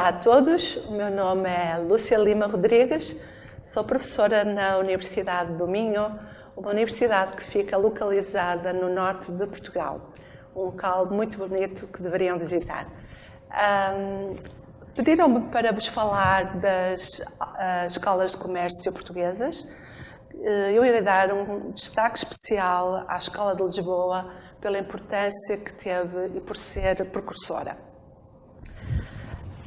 Olá a todos, o meu nome é Lúcia Lima Rodrigues, sou professora na Universidade do Minho, uma universidade que fica localizada no norte de Portugal, um local muito bonito que deveriam visitar. Pediram-me para vos falar das escolas de comércio portuguesas. Eu irei dar um destaque especial à Escola de Lisboa pela importância que teve e por ser precursora.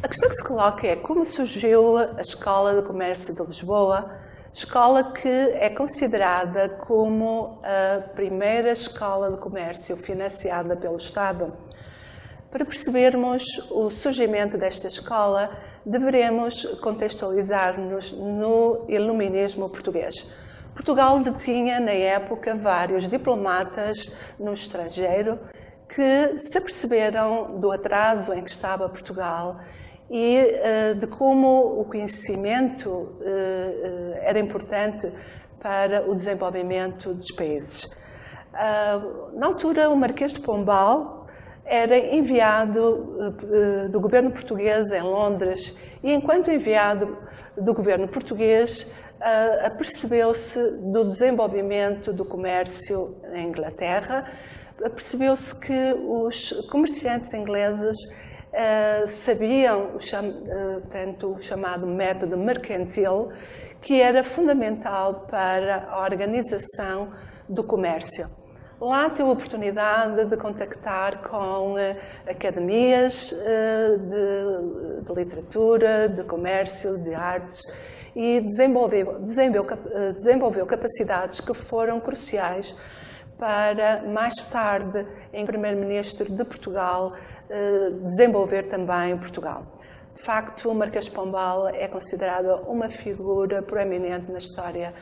A questão que se coloca é como surgiu a Escola de Comércio de Lisboa, escola que é considerada como a primeira escola de comércio financiada pelo Estado. Para percebermos o surgimento desta escola, deveremos contextualizar-nos no iluminismo português. Portugal detinha, na época, vários diplomatas no estrangeiro que se aperceberam do atraso em que estava Portugal e de como o conhecimento era importante para o desenvolvimento dos países. Na altura, o Marquês de Pombal era enviado do governo português em Londres e, enquanto enviado do governo português, apercebeu-se do desenvolvimento do comércio em Inglaterra, apercebeu-se que os comerciantes ingleses sabiam o chamado método mercantil, que era fundamental para a organização do comércio. Lá teve a oportunidade de contactar com academias de literatura, de comércio, de artes e desenvolveu capacidades que foram cruciais para, mais tarde, em primeiro-ministro de Portugal, desenvolver também Portugal. De facto, o Marquês de Pombal é considerado uma figura proeminente na história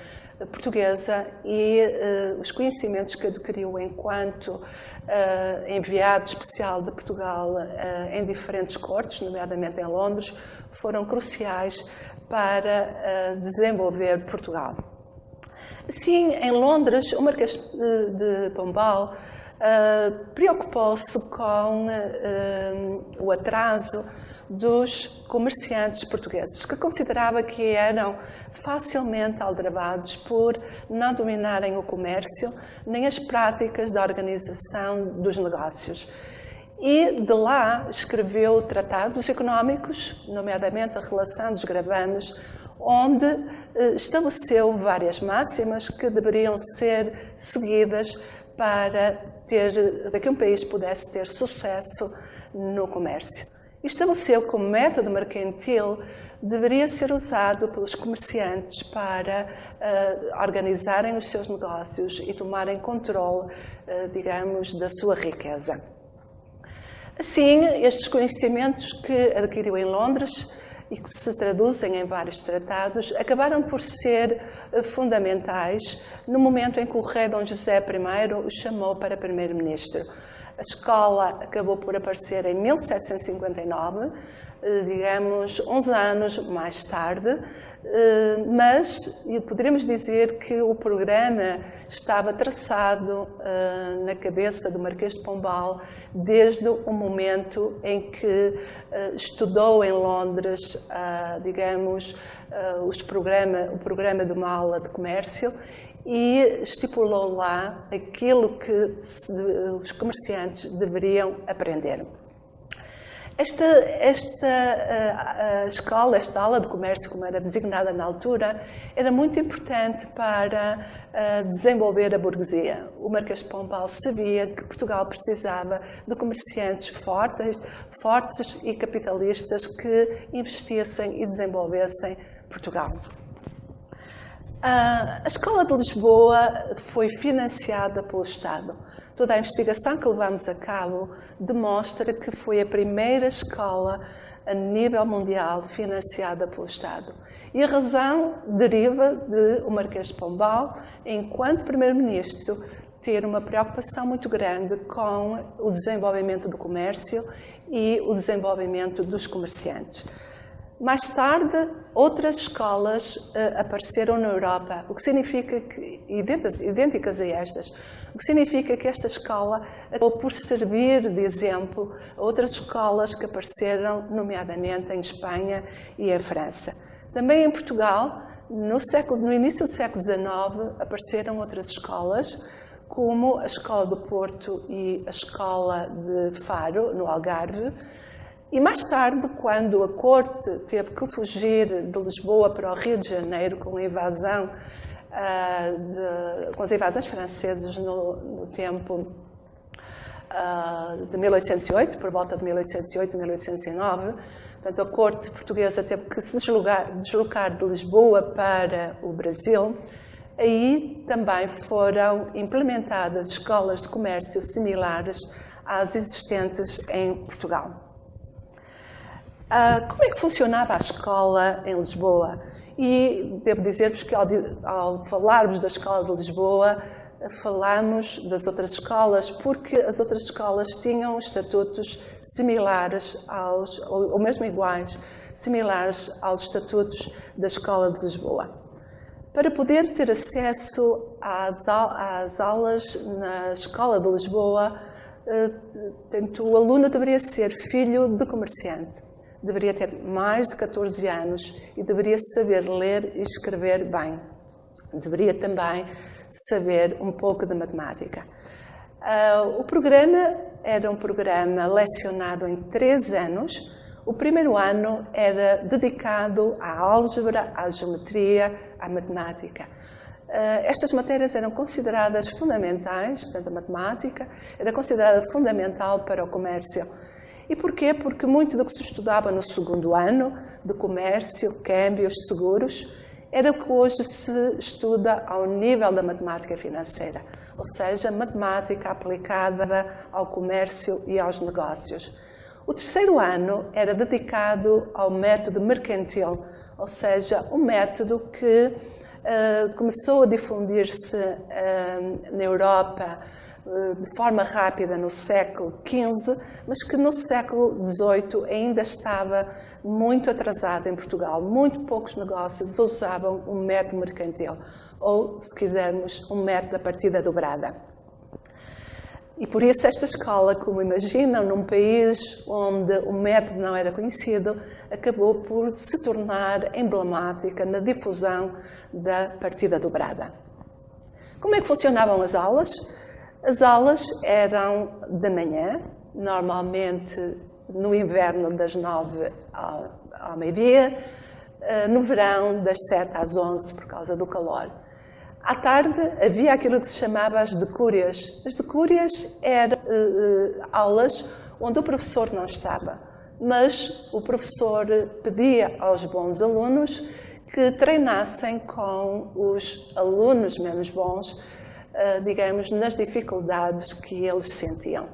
portuguesa e os conhecimentos que adquiriu enquanto enviado especial de Portugal em diferentes cortes, nomeadamente em Londres, foram cruciais para desenvolver Portugal. Assim, em Londres, o Marquês de Pombal preocupou-se com o atraso dos comerciantes portugueses, que considerava que eram facilmente aldrabados por não dominarem o comércio nem as práticas da organização dos negócios. E de lá escreveu tratados económicos, nomeadamente a relação dos gravames, onde estabeleceu várias máximas que deveriam ser seguidas para que um país pudesse ter sucesso no comércio. Estabeleceu que o método mercantil deveria ser usado pelos comerciantes para organizarem os seus negócios e tomarem controle, digamos, da sua riqueza. Assim, estes conhecimentos que adquiriu em Londres e que se traduzem em vários tratados, acabaram por ser fundamentais no momento em que o rei Dom José I o chamou para primeiro-ministro. A escola acabou por aparecer em 1759, digamos, 11 anos mais tarde, mas poderíamos dizer que o programa estava traçado na cabeça do Marquês de Pombal desde o momento em que estudou em Londres, digamos, o programa de uma aula de comércio e estipulou lá aquilo que os comerciantes deveriam aprender. Esta escola, esta aula de comércio, como era designada na altura, era muito importante para desenvolver a burguesia. O Marquês de Pombal sabia que Portugal precisava de comerciantes fortes e capitalistas que investissem e desenvolvessem Portugal. A Escola de Lisboa foi financiada pelo Estado. Toda a investigação que levamos a cabo demonstra que foi a primeira escola a nível mundial financiada pelo Estado. E a razão deriva de o Marquês de Pombal, enquanto primeiro-ministro, ter uma preocupação muito grande com o desenvolvimento do comércio e o desenvolvimento dos comerciantes. Mais tarde, outras escolas apareceram na Europa, o que significa que, idênticas a estas, o que significa que esta escola acabou por servir de exemplo a outras escolas que apareceram, nomeadamente em Espanha e em França. Também em Portugal, no início do século XIX, apareceram outras escolas, como a Escola do Porto e a Escola de Faro, no Algarve. E mais tarde, quando a corte teve que fugir de Lisboa para o Rio de Janeiro com as invasões francesas no tempo de 1808, por volta de 1808 e 1809, portanto, a corte portuguesa teve que se deslocar de Lisboa para o Brasil. Aí também foram implementadas escolas de comércio similares às existentes em Portugal. Como é que funcionava a escola em Lisboa? E devo dizer-vos que ao falarmos da escola de Lisboa, falamos das outras escolas, porque as outras escolas tinham estatutos similares ou mesmo iguais, similares aos estatutos da escola de Lisboa. Para poder ter acesso às aulas na escola de Lisboa, o aluno deveria ser filho de comerciante. Deveria ter mais de 14 anos e deveria saber ler e escrever bem. Deveria também saber um pouco de matemática. O programa era um programa lecionado em 3 anos. O primeiro ano era dedicado à álgebra, à geometria, à matemática. Estas matérias eram consideradas fundamentais, portanto, a matemática era considerada fundamental para o comércio. E porquê? Porque muito do que se estudava no segundo ano, de comércio, câmbios, seguros, era o que hoje se estuda ao nível da matemática financeira, ou seja, matemática aplicada ao comércio e aos negócios. O terceiro ano era dedicado ao método mercantil, ou seja, um método que começou a difundir-se na Europa de forma rápida no século XV, mas que no século XVIII ainda estava muito atrasado em Portugal. Muito poucos negócios usavam um método mercantil, ou, se quisermos, um método da partida dobrada. E por isso esta escola, como imaginam, num país onde o método não era conhecido, acabou por se tornar emblemática na difusão da partida dobrada. Como é que funcionavam as aulas? As aulas eram de manhã, normalmente no inverno das 9 ao meio-dia, no verão das 7 às 11 por causa do calor. À tarde havia aquilo que se chamava as decúrias. As decúrias eram aulas onde o professor não estava, mas o professor pedia aos bons alunos que treinassem com os alunos menos bons, digamos, nas dificuldades que eles sentiam.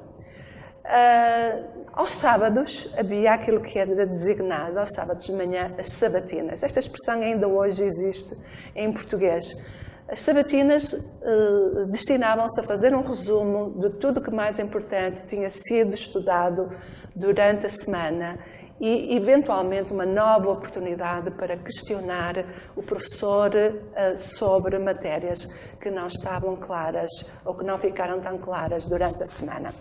Aos sábados havia aquilo que era designado, aos sábados de manhã, as sabatinas. Esta expressão ainda hoje existe em português. As sabatinas destinavam-se a fazer um resumo de tudo o que mais importante tinha sido estudado durante a semana e, eventualmente, uma nova oportunidade para questionar o professor sobre matérias que não estavam claras ou que não ficaram tão claras durante a semana.